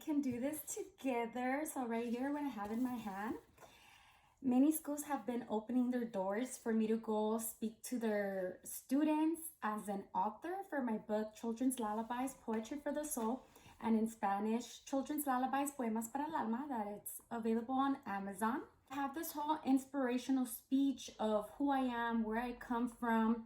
can do this together. So right here, what I have in my hand, many schools have been opening their doors for me to go speak to their students as an author for my book, Children's Lullabies, Poetry for the Soul, and in Spanish, Children's Lullabies, Poemas para el Alma, that it's available on Amazon. I have this whole inspirational speech of who I am, where I come from,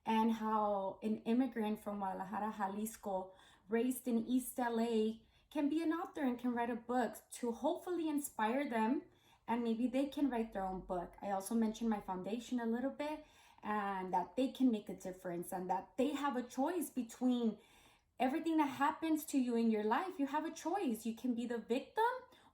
and how an immigrant from Guadalajara, Jalisco, raised in East LA, can be an author and can write a book to hopefully inspire them, and maybe they can write their own book. I also mentioned my foundation a little bit, and that they can make a difference, and that they have a choice between everything that happens to you in your life. You have a choice. You can be the victim,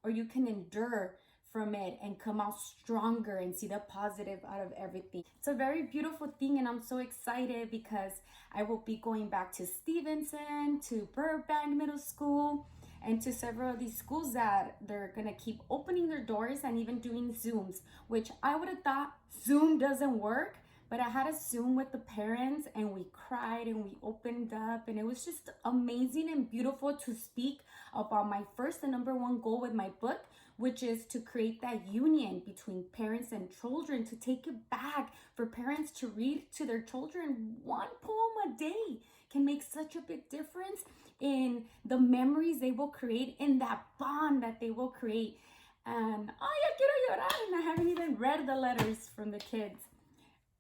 or you can endure from it and come out stronger and see the positive out of everything. It's a very beautiful thing, and I'm so excited because I will be going back to Stevenson, to Burbank Middle School, and to several of these schools that they're gonna keep opening their doors and even doing Zooms, which I would have thought Zoom doesn't work, but I had a Zoom with the parents and we cried and we opened up, and it was just amazing and beautiful to speak about my first and number one goal with my book, which is to create that union between parents and children, to take it back, for parents to read to their children one poem a day can make such a big difference in the memories they will create, in that bond that they will create. And ya quiero llorar, and I haven't even read the letters from the kids.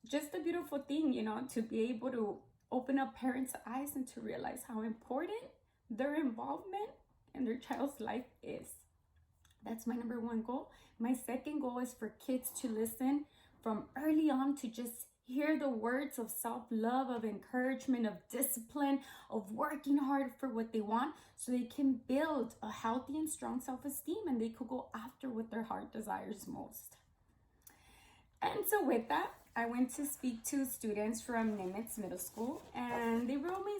Just a beautiful thing, to be able to open up parents' eyes and to realize how important their involvement in their child's life is. That's my number one goal. My second goal is for kids to listen from early on, to just hear the words of self-love, of encouragement, of discipline, of working hard for what they want, so they can build a healthy and strong self-esteem, and they could go after what their heart desires most. And so with that, I went to speak to students from Nimitz Middle School, and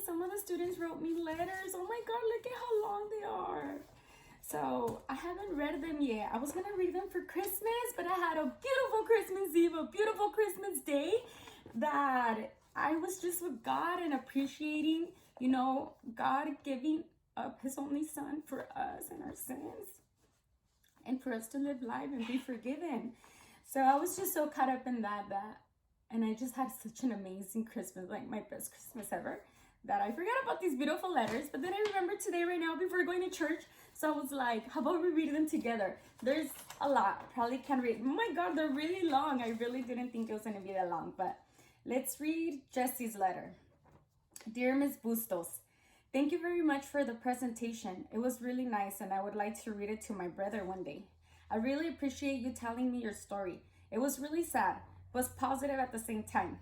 some of the students wrote me letters. Oh my God, look at how long they are. So I haven't read them yet. I was gonna read them for Christmas, but I had a beautiful Christmas Eve, a beautiful Christmas day, that I was just with God and appreciating, God giving up his only son for us and our sins, and for us to live life and be forgiven. So I was just so caught up in that, and I just had such an amazing Christmas, like my best Christmas ever, that I forgot about these beautiful letters. But then I remembered today, right now, before going to church. So I was like, how about we read them together? There's a lot. Probably can't read. Oh my God, they're really long. I really didn't think it was going to be that long. But let's read Jesse's letter. Dear Miss Bustos, thank you very much for the presentation. It was really nice, and I would like to read it to my brother one day. I really appreciate you telling me your story. It was really sad, but positive at the same time.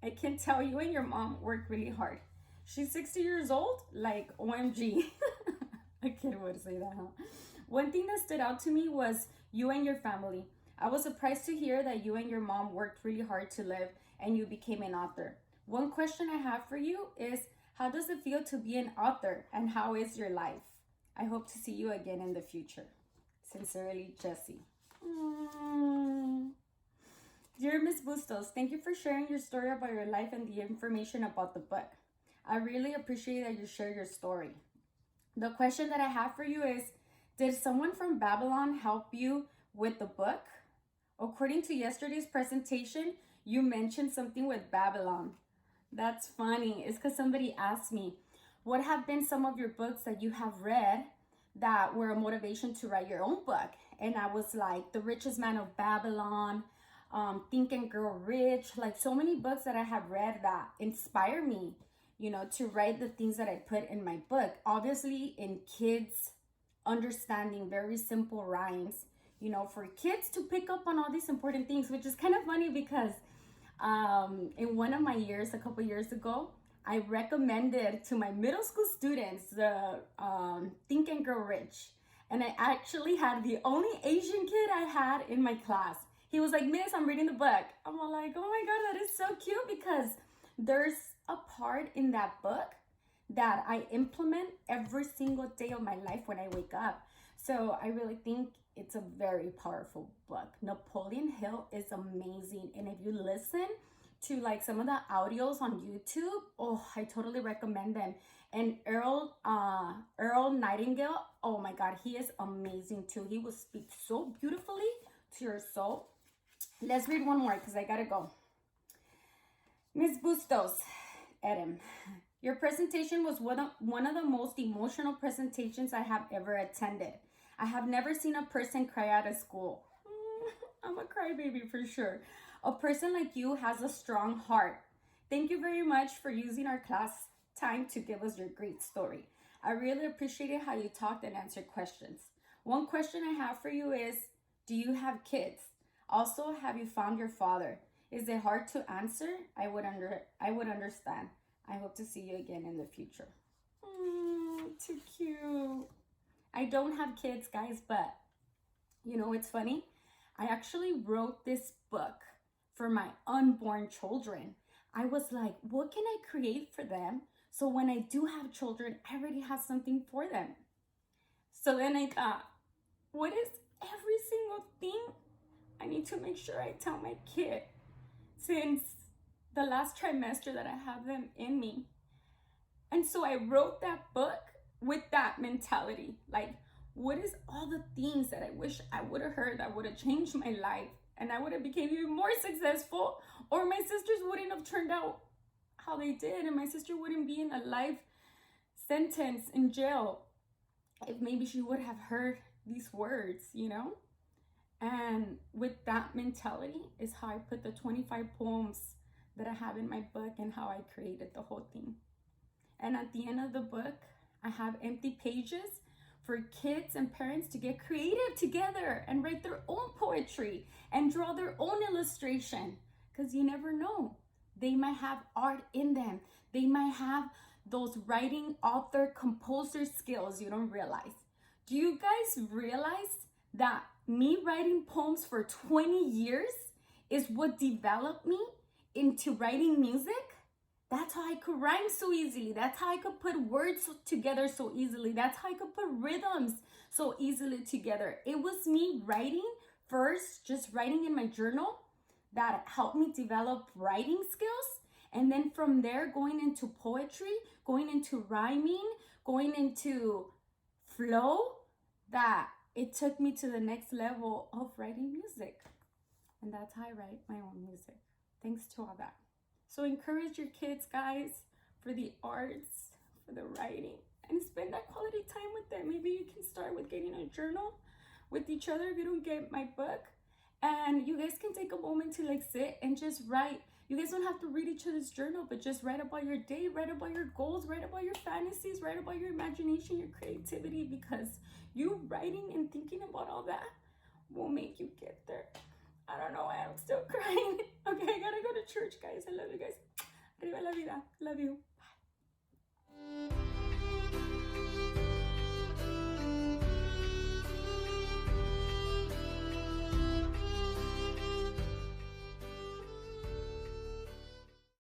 I can tell you and your mom worked really hard. She's 60 years old, like OMG. A kid would say that, huh? One thing that stood out to me was you and your family. I was surprised to hear that you and your mom worked really hard to live and you became an author. One question I have for you is, how does it feel to be an author, and how is your life? I hope to see you again in the future. Sincerely, Jessie. Dear Miss Bustos, thank you for sharing your story about your life and the information about the book. I really appreciate that you share your story. The question that I have for you is, did someone from Babylon help you with the book? According to yesterday's presentation, you mentioned something with Babylon. That's funny. It's because somebody asked me, what have been some of your books that you have read that were a motivation to write your own book? And I was like, The Richest Man of Babylon, Think and Grow Rich, like so many books that I have read that inspire me, to write the things that I put in my book. Obviously, in kids understanding very simple rhymes, for kids to pick up on all these important things, which is kind of funny because in one of my years, a couple years ago, I recommended to my middle school students the Think and Grow Rich. And I actually had the only Asian kid I had in my class. He was like, Miss, I'm reading the book. I'm all like, oh my God, that is so cute, because there's a part in that book that I implement every single day of my life when I wake up. So I really think it's a very powerful book. Napoleon Hill is amazing. And if you listen to like some of the audios on YouTube. Oh, I totally recommend them. And Earl Nightingale, oh my God, he is amazing too. He will speak so beautifully to your soul. Let's read one more because I gotta go. Miss Bustos, Adam, your presentation was one of the most emotional presentations I have ever attended. I have never seen a person cry out of school. I'm a crybaby for sure. A person like you has a strong heart. Thank you very much for using our class time to give us your great story. I really appreciated how you talked and answered questions. One question I have for you is, do you have kids? Also, have you found your father? Is it hard to answer? I would understand. I hope to see you again in the future. Too cute. I don't have kids, guys, but you know, it's funny. I actually wrote this book for my unborn children. I was like, what can I create for them? So when I do have children, I already have something for them. So then I thought, what is every single thing I need to make sure I tell my kid since the last trimester that I have them in me? And so I wrote that book with that mentality. Like, what is all the things that I wish I would have heard that would have changed my life and I would have became even more successful, or my sisters wouldn't have turned out how they did, and my sister wouldn't be in a life sentence in jail if maybe she would have heard these words, you know? And with that mentality is how I put the 25 poems that I have in my book and how I created the whole thing. And at the end of the book, I have empty pages for kids and parents to get creative together and write their own poetry and draw their own illustration. Because you never know. They might have art in them. They might have those writing, author, composer skills you don't realize. Do you guys realize that me writing poems for 20 years is what developed me into writing music? That's how I could rhyme so easily. That's how I could put words together so easily. That's how I could put rhythms so easily together. It was me writing first, just writing in my journal, that helped me develop writing skills. And then from there, going into poetry, going into rhyming, going into flow, that it took me to the next level of writing music. And that's how I write my own music. Thanks to all that. So encourage your kids, guys, for the arts, for the writing, and spend that quality time with them. Maybe you can start with getting a journal with each other if you don't get my book. And you guys can take a moment to like sit and just write. You guys don't have to read each other's journal, but just write about your day, write about your goals, write about your fantasies, write about your imagination, your creativity, because you writing and thinking about all that will make you get there. I don't know why I'm still crying. Okay, I gotta go to church, guys. I love you guys. Arriba la vida. Love you.